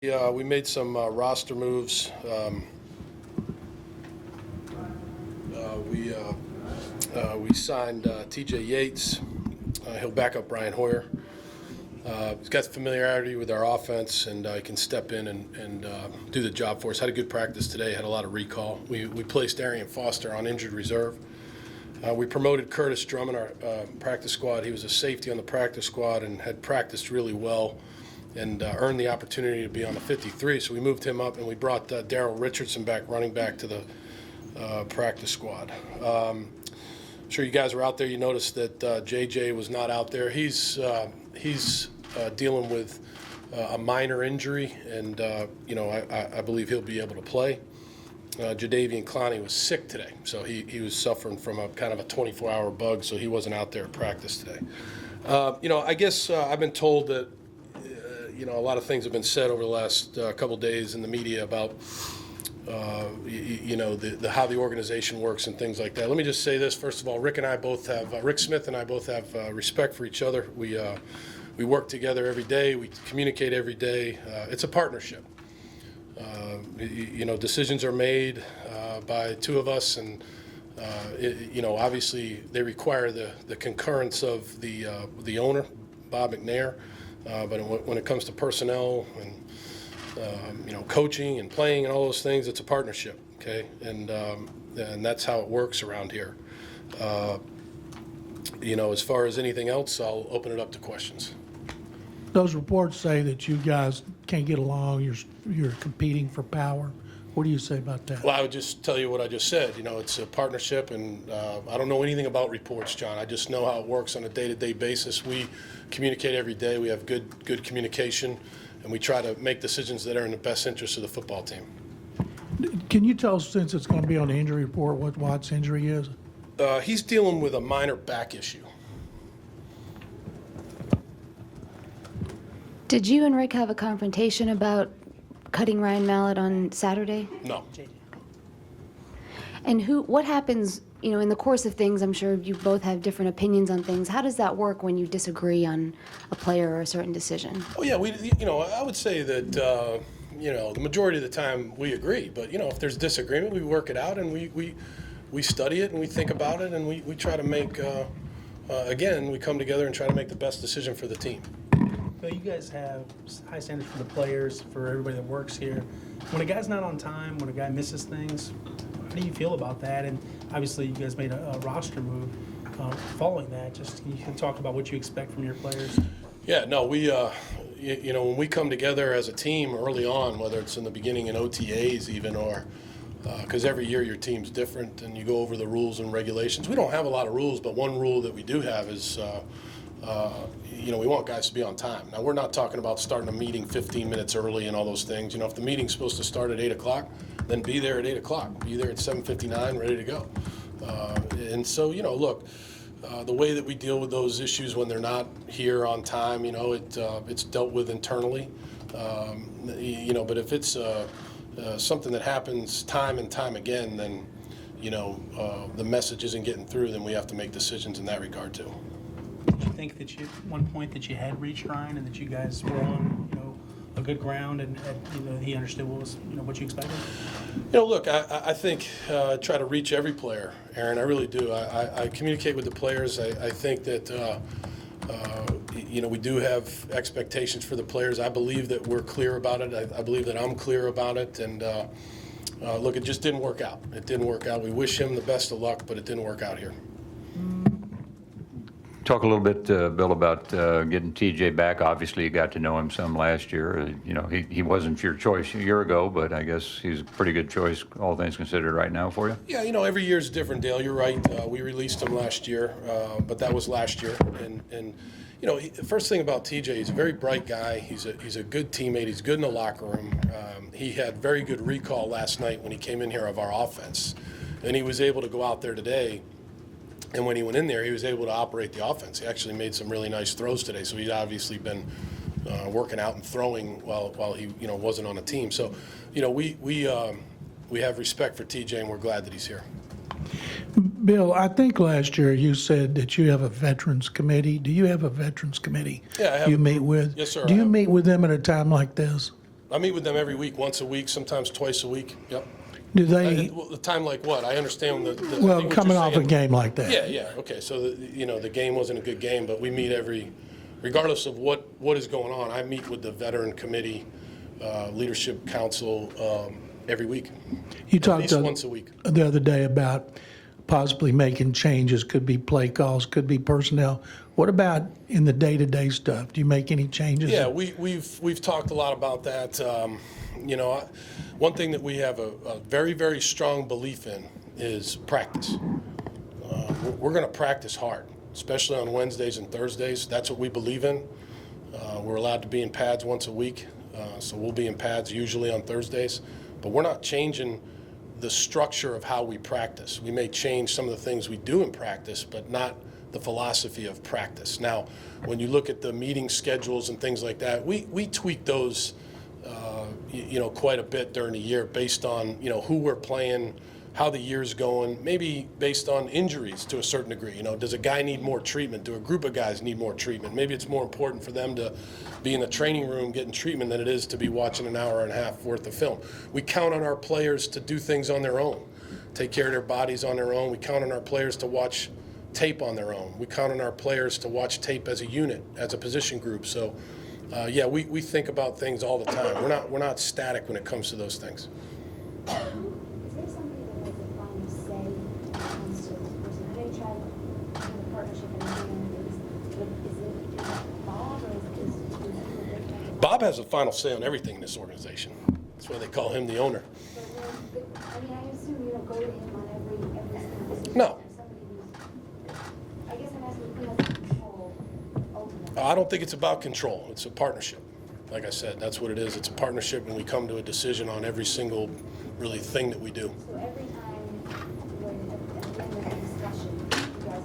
Yeah, we made some roster moves. We signed TJ Yates. He'll back up Brian Hoyer. He's got familiarity with our offense, and he can step in and do the job for us. Had a good practice today. Had a lot of recall. We placed Arian Foster on injured reserve. We promoted Curtis Drummond, our practice squad. He was a safety on the practice squad and had practiced really well and earned the opportunity to be on the 53. So we moved him up, and we brought Darrell Richardson back, running back, to the practice squad. I'm sure you guys were out there. You noticed that JJ was not out there. He's dealing with a minor injury, and I believe he'll be able to play. Jadeveon Clowney was sick today, so he was suffering from a kind of a 24-hour bug, so he wasn't out there at practice today. I guess I've been told that a lot of things have been said over the last couple days in the media about how the organization works and things like that. Let me just say this. First of all, Rick Smith and I both have respect for each other. We work together every day. We communicate every day. It's a partnership. Decisions are made by two of us, and obviously they require the concurrence of the owner, Bob McNair. But when it comes to personnel and coaching and playing and all those things, it's a partnership. Okay, and that's how it works around here. As far as anything else, I'll open it up to questions. Those reports say that you guys can't get along. You're competing for power. What do you say about that? Well, I would just tell you what I just said. It's a partnership, and I don't know anything about reports, John. I just know how it works on a day-to-day basis. We communicate every day. We have good communication, and we try to make decisions that are in the best interest of the football team. Can you tell us, since it's going to be on the injury report, what Watt's injury is? He's dealing with a minor back issue. Did you and Rick have a confrontation about cutting Ryan Mallet on Saturday? No. And what happens, in the course of things? I'm sure you both have different opinions on things. How does that work when you disagree on a player or a certain decision? Oh yeah, I would say that the majority of the time we agree, but if there's disagreement, we work it out, and we study it and we think about it, and we try to make we come together and try to make the best decision for the team. Bill, you guys have high standards for the players, for everybody that works here. When a guy's not on time, when a guy misses things, how do you feel about that? And obviously, you guys made a roster move following that. Just you can talk about what you expect from your players. Yeah, no, we when we come together as a team early on, whether it's in the beginning in OTAs even, or because every year your team's different, and you go over the rules and regulations. We don't have a lot of rules, but one rule that we do have is. We want guys to be on time. Now, we're not talking about starting a meeting 15 minutes early and all those things. If the meeting's supposed to start at 8 o'clock, then be there at 8 o'clock. Be there at 7:59, ready to go. And so, the way that we deal with those issues when they're not here on time, it's dealt with internally. But if it's something that happens time and time again, then, the message isn't getting through, then we have to make decisions in that regard too. Did you think that at one point that you had reached Ryan and that you guys were on, a good ground, and he understood what you expected? Look, I think I try to reach every player, Aaron. I really do. I communicate with the players. I think that we do have expectations for the players. I believe that we're clear about it. I believe that I'm clear about it. And look, it just didn't work out. It didn't work out. We wish him the best of luck, but it didn't work out here. Talk a little bit, Bill, about getting TJ back. Obviously, you got to know him some last year. He wasn't your choice a year ago, but I guess he's a pretty good choice, all things considered, right now for you. Yeah, every year's different, Dale. You're right. We released him last year, but that was last year. And the first thing about TJ, he's a very bright guy. He's a good teammate. He's good in the locker room. He had very good recall last night when he came in here of our offense, and he was able to go out there today. And when he went in there, he was able to operate the offense. He actually made some really nice throws today. So he's obviously been working out and throwing while he wasn't on a team. So we have respect for TJ, and we're glad that he's here. Bill, I think last year you said that you have a veterans committee. Do you have a veterans committee Yeah, I have. you meet with? Yes, sir. Do you meet with them at a time like this? I meet with them every week, once a week, sometimes twice a week. Yep. Do they, Well, the time like what? I understand I think well, what coming you're off a saying. game like that? Yeah. Okay. So the game wasn't a good game, but we meet regardless of what is going on. I meet with the veteran committee, leadership council every week. You At talked least once a week. the other day about possibly making changes, could be play calls, could be personnel. What about in the day-to-day stuff? Do you make any changes? Yeah, we've talked a lot about that. One thing that we have a very, very strong belief in is practice. We're going to practice hard, especially on Wednesdays and Thursdays. That's what we believe in. We're allowed to be in pads once a week, so we'll be in pads usually on Thursdays. But we're not changing the structure of how we practice. We may change some of the things we do in practice, but not the philosophy of practice. Now, when you look at the meeting schedules and things like that, we tweak those, quite a bit during the year based on, who we're playing, how the year's going, maybe based on injuries to a certain degree. Does a guy need more treatment? Do a group of guys need more treatment? Maybe it's more important for them to be in the training room getting treatment than it is to be watching an hour and a half worth of film. We count on our players to do things on their own, take care of their bodies on their own. We count on our players to watch tape on their own. We count on our players to watch tape as a unit, as a position group. So, we think about things all the time. We're not static when it comes to those things. Is there somebody that has a final say when it comes to this person? I know you tried to have a partnership and everything, is it Bob or is it Bob has a final say on everything in this organization. That's why they call him the owner. I assume you don't go to him on every single decision. No. There's somebody who's, I guess I'm asking who has control ultimately. I don't think it's about control. It's a partnership. Like I said, that's what it is. It's a partnership, and we come to a decision on every single really thing that we do. So every time when at the end of the discussion, you guys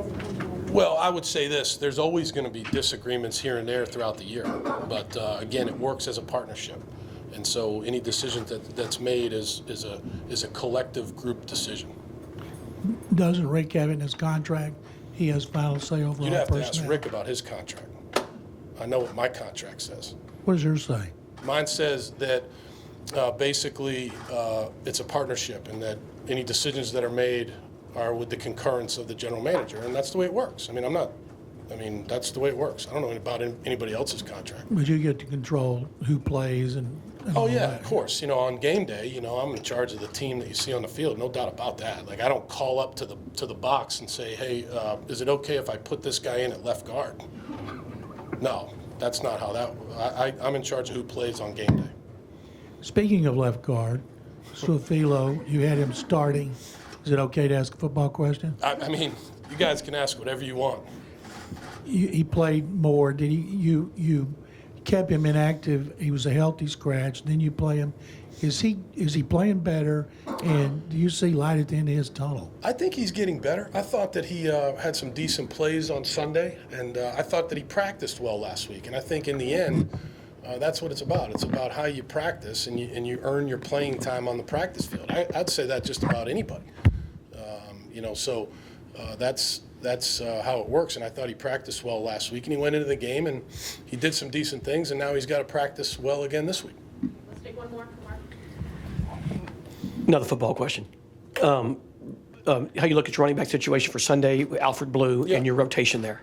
agree to an Well, I would say this, there's always going to be disagreements here and there throughout the year. But again, it works as a partnership. And so any decision that's made is a collective group decision. Doesn't Rick have it in his contract? He has final say over You'd all have to personnel? ask Rick about his contract. I know what my contract says. What does yours say? Mine says that basically it's a partnership and that any decisions that are made are with the concurrence of the general manager, and that's the way it works. That's the way it works. I don't know about anybody else's contract. But you get to control who plays and Oh, all yeah, that. of course. On game day, I'm in charge of the team that you see on the field, no doubt about that. Like, I don't call up to the box and say, hey, is it okay if I put this guy in at left guard? No, that's not how that, I'm in charge of who plays on game day. Speaking of left guard, Suafilo, you had him starting. Is it okay to ask a football question? You guys can ask whatever you want. He played more. Did he? You kept him inactive. He was a healthy scratch. Then you play him. Is he playing better? And do you see light at the end of his tunnel? I think he's getting better. I thought that he had some decent plays on Sunday, and I thought that he practiced well last week. And I think in the end, that's what it's about. It's about how you practice and you earn your playing time on the practice field. I'd say that just about anybody. That's how it works. And I thought he practiced well last week, and he went into the game and he did some decent things, and now he's got to practice well again this week. Let's take one more from Mark. Another football question. How you look at your running back situation for Sunday, Alfred Blue, Yeah. and your rotation there?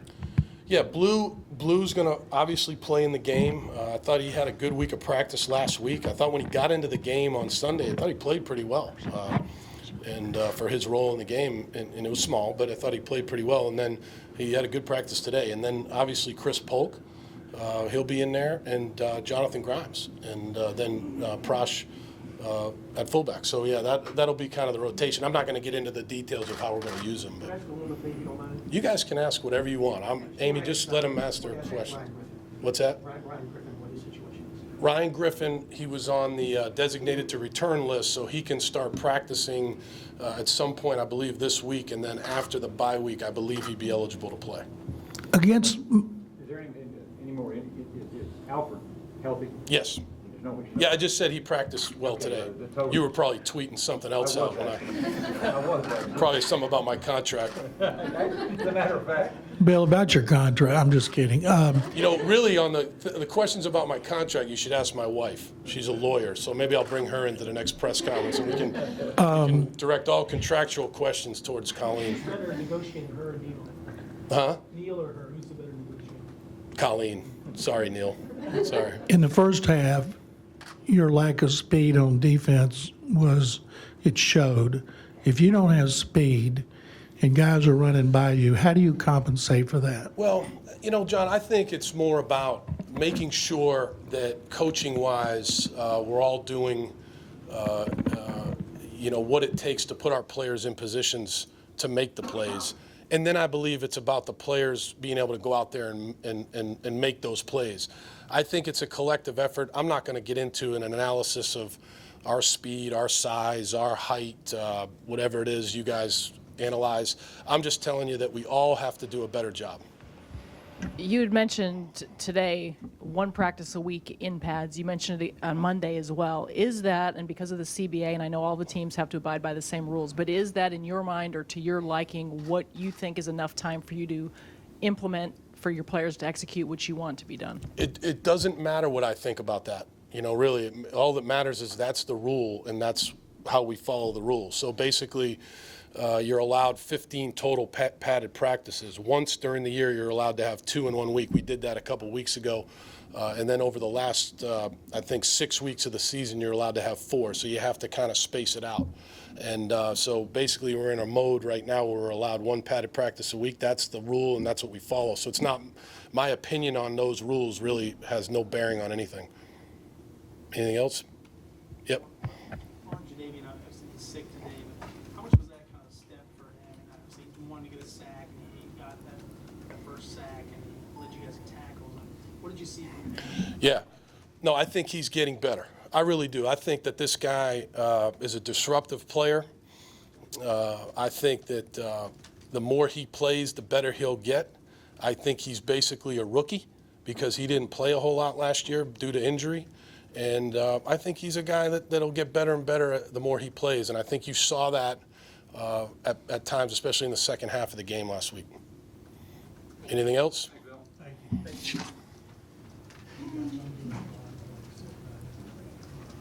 Yeah, Blue's going to obviously play in the game. I thought he had a good week of practice last week. I thought when he got into the game on Sunday, I thought he played pretty well. For his role in the game, and it was small, but I thought he played pretty well. And then he had a good practice today. And then obviously Chris Polk, he'll be in there, and Jonathan Grimes, and then Prosh at fullback. So yeah, that'll be kind of the rotation. I'm not going to get into the details of how we're going to use them, but you guys can ask whatever you want. Amy, just let them ask their question. What's that? Ryan Griffin, he was on the designated to return list, so he can start practicing at some point, I believe, this week, and then after the bye week, I believe he'd be eligible to play. Against Is there any more? Is Alfred healthy? Yes. Yeah, I just said he practiced well today. You were probably tweeting something else out when probably something about my contract. As a matter of fact. Bill, about your contract, I'm just kidding. You know, really, on the questions about my contract, you should ask my wife. She's a lawyer, so maybe I'll bring her into the next press conference, and we can direct all contractual questions towards Colleen. Who's better at negotiating, her or Neil? Huh? Neil or her? Who's the better negotiator? Colleen. Sorry, Neil. Sorry. In the first half, your lack of speed on defense it showed. If you don't have speed and guys are running by you, how do you compensate for that? Well, you know, John, I think it's more about making sure that coaching-wise, we're all doing, you know, what it takes to put our players in positions to make the plays. And then I believe it's about the players being able to go out there and make those plays. I think it's a collective effort. I'm not going to get into an analysis of our speed, our size, our height, whatever it is you guys analyze. I'm just telling you that we all have to do a better job. You had mentioned today one practice a week in pads. You mentioned it on Monday as well. Is that, and because of the CBA, and I know all the teams have to abide by the same rules, but is that in your mind or to your liking what you think is enough time for you to implement for your players to execute what you want to be done? It doesn't matter what I think about that. You know, really, all that matters is that's the rule, and that's how we follow the rules. So basically, you're allowed 15 total padded practices. Once during the year, you're allowed to have 2 in 1 week. We did that a couple weeks ago. And then over the last, I think, 6 weeks of the season, you're allowed to have 4. So you have to kind of space it out. And so basically, we're in a mode right now where we're allowed 1 padded practice a week. That's the rule, and that's what we follow. So it's not, my opinion on those rules really has no bearing on anything. Anything else? Yep. On Jadavian, obviously he's sick today, but how much was that kind of step for him? And obviously he wanted to get a sack, and he got that first sack, and he led you guys in tackles. What did you see from him? Yeah. No, I think he's getting better. I really do. I think that this guy is a disruptive player. I think that the more he plays, the better he'll get. I think he's basically a rookie because he didn't play a whole lot last year due to injury. And I think he's a guy that'll get better and better the more he plays. And I think you saw that at times, especially in the second half of the game last week. Anything else? Thank you.